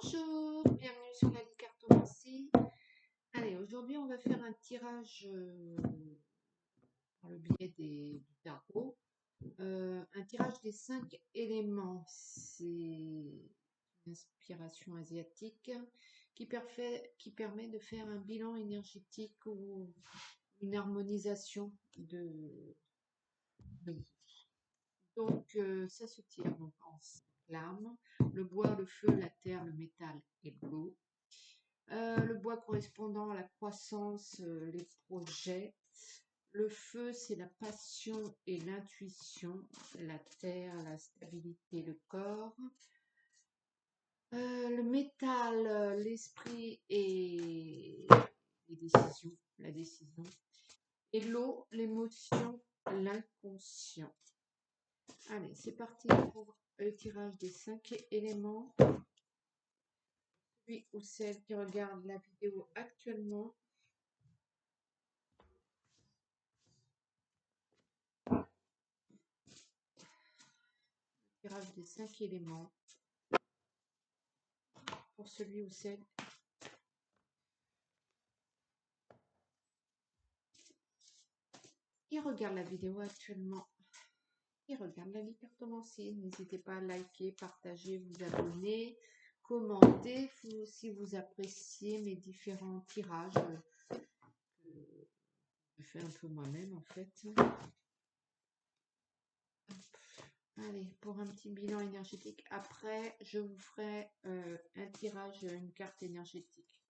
Bonjour, bienvenue sur la cartomancie. Allez, aujourd'hui on va faire un tirage par le biais du tarot. Un tirage des 5 éléments. C'est une inspiration asiatique qui permet de faire un bilan énergétique ou une harmonisation de vous. Donc ça se tire donc en flammes, le bois, le feu, la terre, le métal et l'eau. Le bois correspondant à la croissance, les projets. Le feu, c'est la passion et l'intuition. La terre, la stabilité, le corps. Le métal, l'esprit et les décisions, la décision. Et l'eau, l'émotion, l'inconscient. Allez, c'est parti pour le tirage des 5 éléments. Celui ou celle qui regarde la vidéo actuellement, tirage des 5 éléments pour celui ou celle qui regarde la vidéo actuellement, qui regarde la cartomancie. N'hésitez pas à liker, partager, vous abonner, commenter si vous appréciez mes différents tirages que je fais un peu moi-même en fait. Allez, pour un petit bilan énergétique. Après, je vous ferai un tirage, une carte énergétique.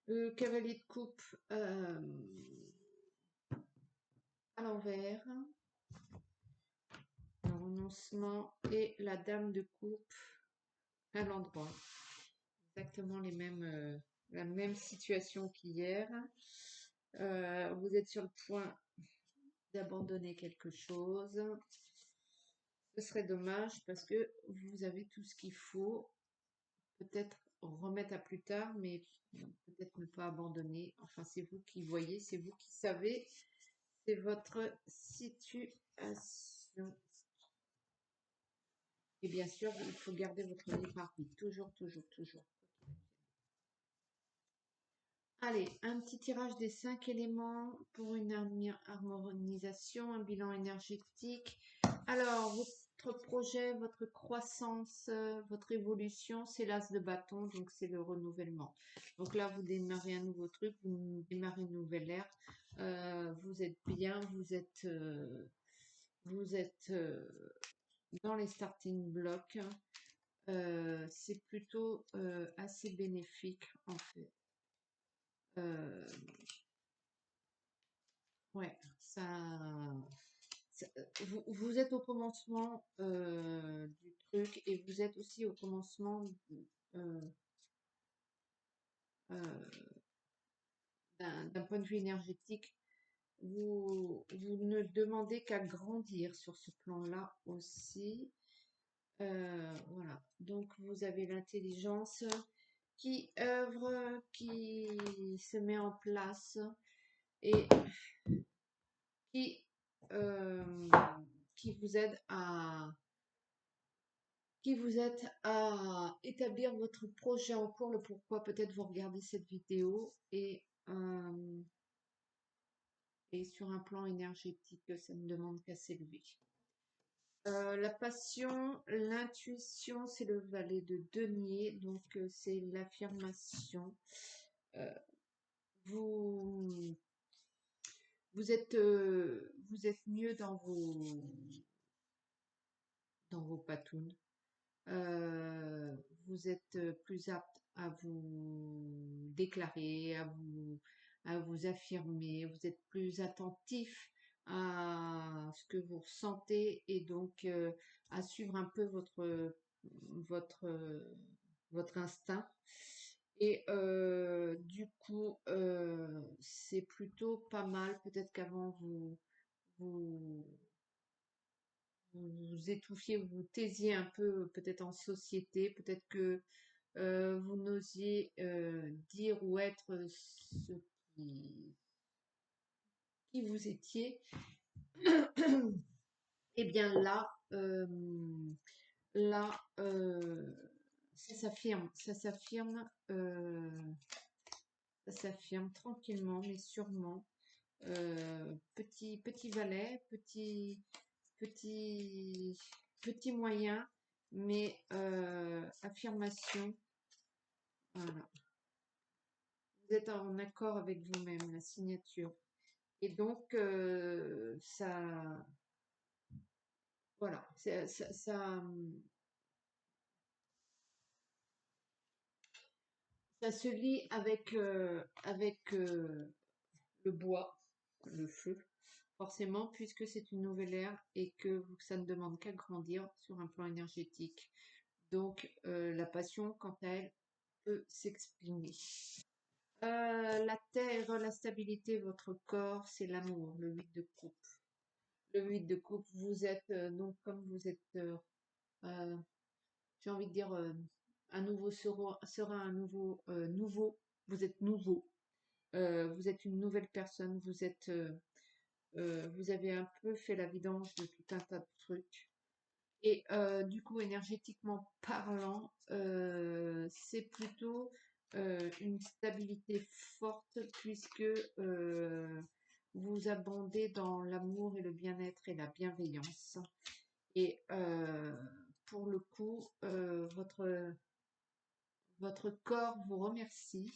Le cavalier de coupe à l'envers, le renoncement, et la dame de coupe à l'endroit. Exactement la même situation qu'hier. Vous êtes sur le point d'abandonner quelque chose. Ce serait dommage parce que vous avez tout ce qu'il faut. Peut-être remettre à plus tard, mais peut-être ne pas abandonner. Enfin, c'est vous qui voyez, c'est vous qui savez. C'est votre situation. Et bien sûr, il faut garder votre libre arbitre. Toujours, toujours, toujours. Allez, un petit tirage des 5 éléments pour une harmonisation, un bilan énergétique. Alors, votre projet, votre croissance, votre évolution, c'est l'as de bâton, donc c'est le renouvellement. Donc là, vous démarrez un nouveau truc, vous démarrez une nouvelle ère. Vous êtes bien, vous êtes dans les starting blocks. C'est plutôt assez bénéfique en fait. Ouais, vous êtes au commencement du truc et vous êtes aussi au commencement euh, d'un point de vue énergétique. Vous ne demandez qu'à grandir sur ce plan-là aussi. Voilà, donc vous avez l'intelligence qui œuvre, qui se met en place et qui, euh, qui vous aide à établir votre projet en cours, le pourquoi peut-être vous regardez cette vidéo et sur un plan énergétique, ça ne demande qu'à s'élever. La passion, l'intuition, c'est le valet de denier, donc c'est l'affirmation. Euh, vous, vous êtes mieux dans vos patounes. Vous êtes plus apte à vous déclarer, à vous affirmer, vous êtes plus attentif à ce que vous ressentez et donc à suivre un peu votre, votre instinct. Et du coup, c'est plutôt pas mal. Peut-être qu'avant vous, vous étouffiez, vous vous taisiez un peu, peut-être en société, peut-être que vous n'osiez dire ou être ce qui vous étiez. Et bien là, là, ça s'affirme tranquillement, mais sûrement. Petit valet, petit, petit moyen, mais affirmation. Voilà. Vous êtes en accord avec vous-même, la signature. Et donc, voilà, ça se lie avec le bois, le feu, forcément, puisque c'est une nouvelle ère et que ça ne demande qu'à grandir sur un plan énergétique. Donc, la passion, quant à elle, peut s'exprimer. La terre, la stabilité, votre corps, c'est l'amour, le 8 de coupe. Le 8 de coupe, vous êtes, donc, comme vous êtes, euh, j'ai envie de dire, un nouveau sera un nouveau, vous êtes nouveau. Vous êtes une nouvelle personne, vous avez un peu fait la vidange de tout un tas de trucs. Et du coup, énergétiquement parlant, c'est plutôt une stabilité forte puisque vous abondez dans l'amour et le bien-être et la bienveillance. Et pour le coup, votre corps vous remercie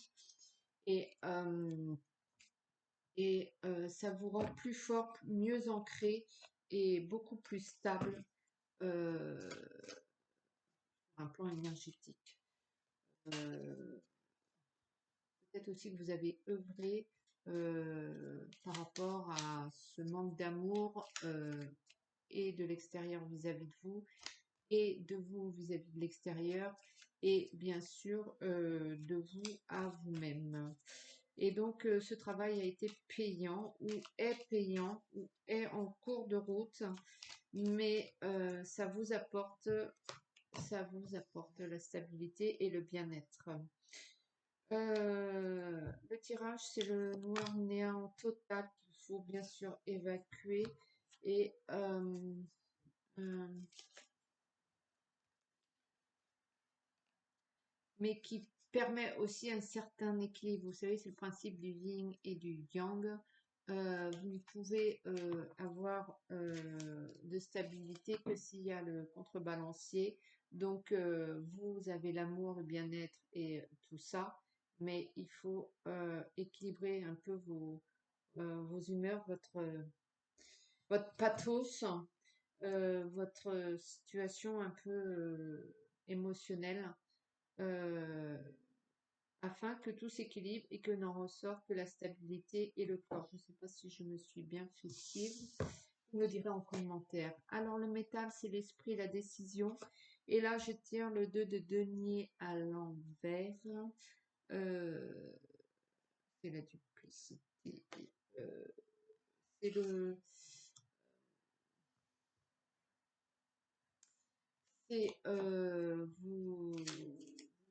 et, ça vous rend plus fort, mieux ancré et beaucoup plus stable euh, sur un plan énergétique. Euh, Peut-être aussi que vous avez œuvré par rapport à ce manque d'amour et de l'extérieur vis-à-vis de vous et de vous vis-à-vis de l'extérieur et bien sûr de vous à vous-même. Et donc ce travail a été payant ou est en cours de route, mais ça vous apporte la stabilité et le bien-être. Le tirage, c'est le noir néant total qu'il faut bien sûr évacuer et euh, mais qui permet aussi un certain équilibre. Vous savez, c'est le principe du yin et du yang. Vous ne pouvez avoir de stabilité que s'il y a le contrebalancier. Donc, vous avez l'amour, le bien-être et tout ça, mais il faut équilibrer un peu vos humeurs, votre pathos, votre situation un peu émotionnelle euh, afin que tout s'équilibre et que n'en ressort que la stabilité et le corps. Je ne sais pas si je me suis bien fait suivre. Vous me direz en commentaire. Alors le métal, c'est l'esprit, la décision. Et là, je tire le 2 de denier à l'envers. Euh, c'est la duplicité. Euh, c'est le... C'est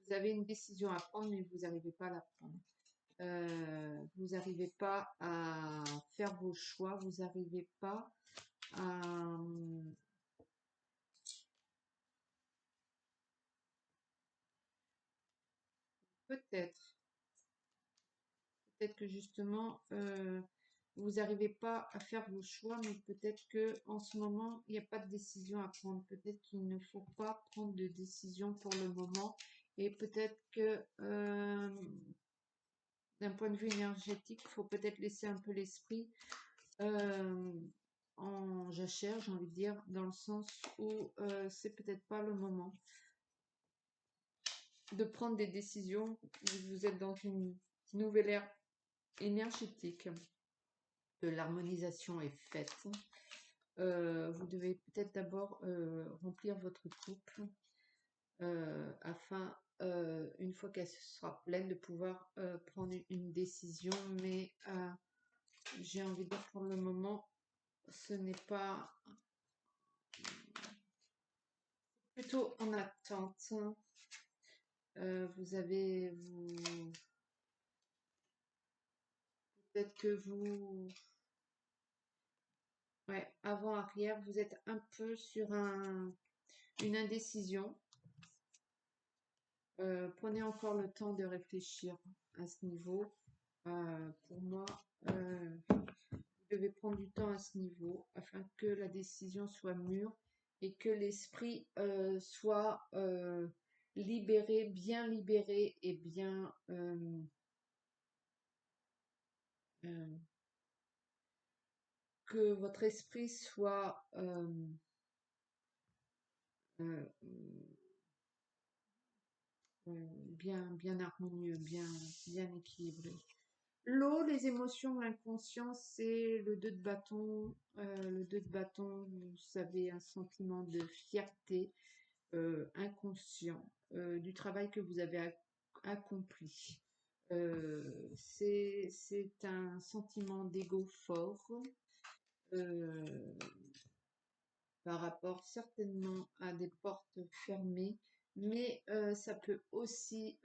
vous avez une décision à prendre, mais vous n'arrivez pas à la prendre. Vous n'arrivez pas à faire vos choix, vous n'arrivez pas à... Peut-être, peut-être que justement, vous n'arrivez pas à faire vos choix, mais peut-être que en ce moment, il n'y a pas de décision à prendre. Peut-être qu'il ne faut pas prendre de décision pour le moment. Et peut-être que d'un point de vue énergétique, il faut peut-être laisser un peu l'esprit euh, en jachère, j'ai envie de dire, dans le sens où c'est peut-être pas le moment de prendre des décisions. Vous êtes dans une nouvelle ère énergétique, de l'harmonisation est faite. Vous devez peut-être d'abord remplir votre coupe afin, une fois qu'elle sera pleine, de pouvoir prendre une décision. Mais j'ai envie de dire pour le moment, ce n'est pas plutôt en attente. Peut-être que ouais, avant-arrière, vous êtes un peu sur un une indécision. Prenez encore le temps de réfléchir à ce niveau. Pour moi, vous devez prendre du temps à ce niveau afin que la décision soit mûre et que l'esprit soit libéré et bien que votre esprit soit euh, bien harmonieux, bien équilibré. L'eau, les émotions, l'inconscient, c'est le 2 de bâton. Le 2 de bâton, vous savez, un sentiment de fierté inconscient du travail que vous avez accompli. C'est un sentiment d'ego fort par rapport certainement à des portes fermées, mais ça peut aussi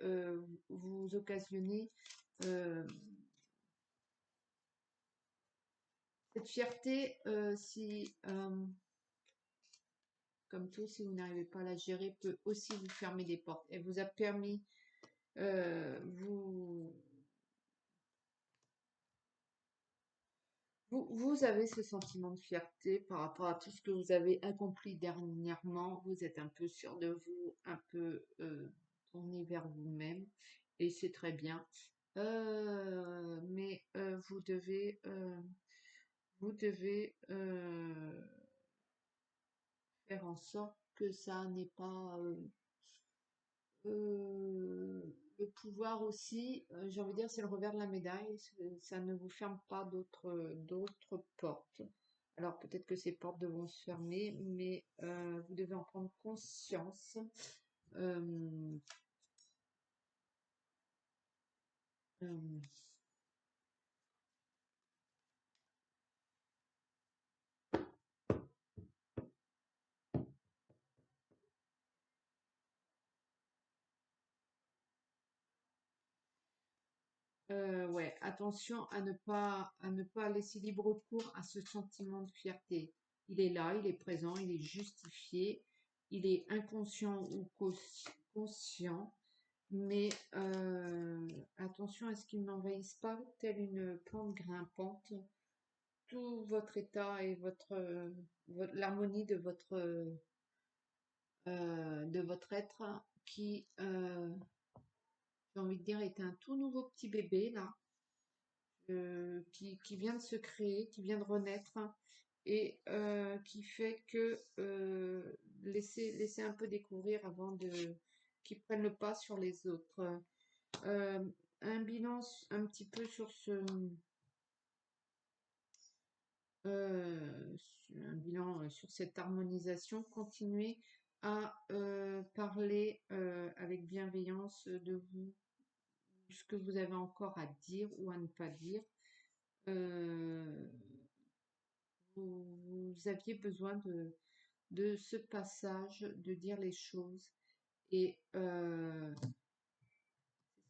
vous occasionner cette fierté si, comme tout, si vous n'arrivez pas à la gérer, peut aussi vous fermer des portes. Elle vous a permis, vous vous avez ce sentiment de fierté par rapport à tout ce que vous avez accompli dernièrement. Vous êtes un peu sûr de vous, un peu tourné vers vous-même, et c'est très bien. Mais vous devez faire en sorte que ça n'ait pas le pouvoir aussi, j'ai envie de dire, c'est le revers de la médaille, ça ne vous ferme pas d'autres portes. Alors peut-être que ces portes devront se fermer, mais vous devez en prendre conscience. Euh, euh, ouais, attention à ne pas laisser libre cours à ce sentiment de fierté. Il est là, il est présent, il est justifié, il est inconscient ou conscient. Mais attention à ce qu'il n'envahisse pas, telle une plante grimpante, tout votre état et l'harmonie de votre être qui, j'ai envie de dire, est un tout nouveau petit bébé là, qui vient de se créer, qui vient de renaître et qui fait que laissez un peu découvrir avant de qu'il prenne le pas sur les autres. Euh, un bilan un petit peu sur un bilan sur cette harmonisation. Continuez à parler avec bienveillance de vous, ce que vous avez encore à dire ou à ne pas dire. Euh, vous aviez besoin de ce passage, de dire les choses et c'est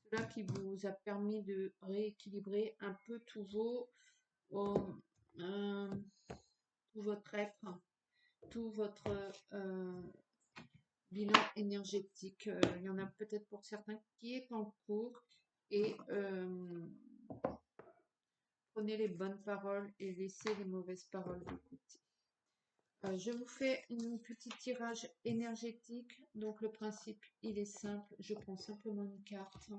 cela qui vous a permis de rééquilibrer un peu euh, tout votre être, tout votre bilan énergétique. Il y en a peut-être pour certains qui est en cours et prenez les bonnes paroles et laissez les mauvaises paroles de côté. Je vous fais une petite tirage énergétique. Donc le principe, il est simple. Je prends simplement une carte.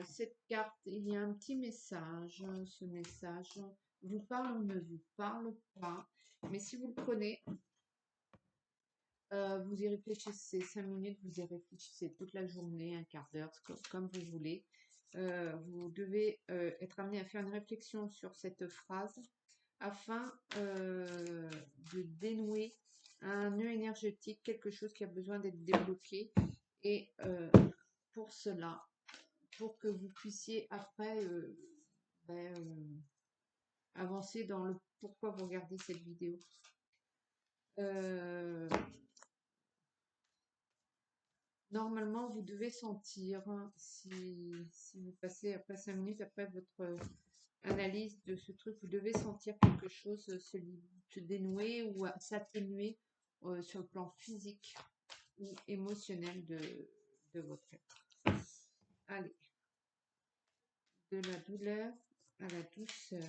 Cette carte, il y a un petit message. Ce message vous parle ou ne vous parle pas. Mais si vous le prenez, vous y réfléchissez 5 minutes, vous y réfléchissez toute la journée, un quart d'heure, comme vous voulez. Vous devez être amené à faire une réflexion sur cette phrase afin de dénouer un nœud énergétique, quelque chose qui a besoin d'être débloqué. Et pour cela, pour que vous puissiez après avancer dans le pourquoi vous regardez cette vidéo. Normalement, vous devez sentir, hein, si vous passez après 5 minutes, après votre analyse de ce truc, vous devez sentir quelque chose se dénouer ou s'atténuer sur le plan physique ou émotionnel de votre être. Allez, de la douleur à la douceur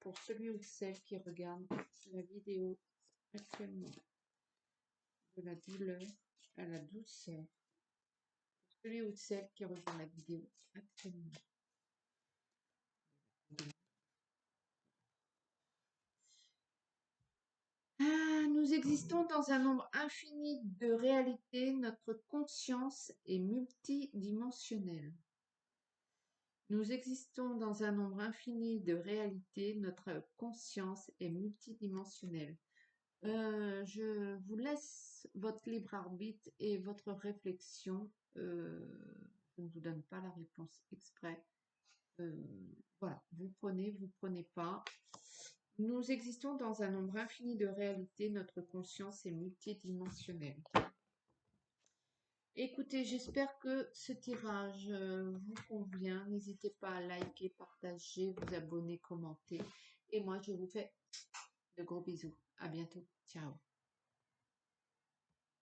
pour celui ou celle qui regarde la vidéo actuellement. De la douleur à la douceur pour celui ou celle qui regarde la vidéo actuellement. Nous existons dans un nombre infini de réalités. Notre conscience est multidimensionnelle. Nous existons dans un nombre infini de réalités. Notre conscience est multidimensionnelle. Je vous laisse votre libre arbitre et votre réflexion. Je ne vous donne pas la réponse exprès. Voilà, vous prenez pas. Nous existons dans un nombre infini de réalités. Notre conscience est multidimensionnelle. Écoutez, j'espère que ce tirage vous convient. N'hésitez pas à liker, partager, vous abonner, commenter. Et moi, je vous fais de gros bisous. À bientôt. Ciao.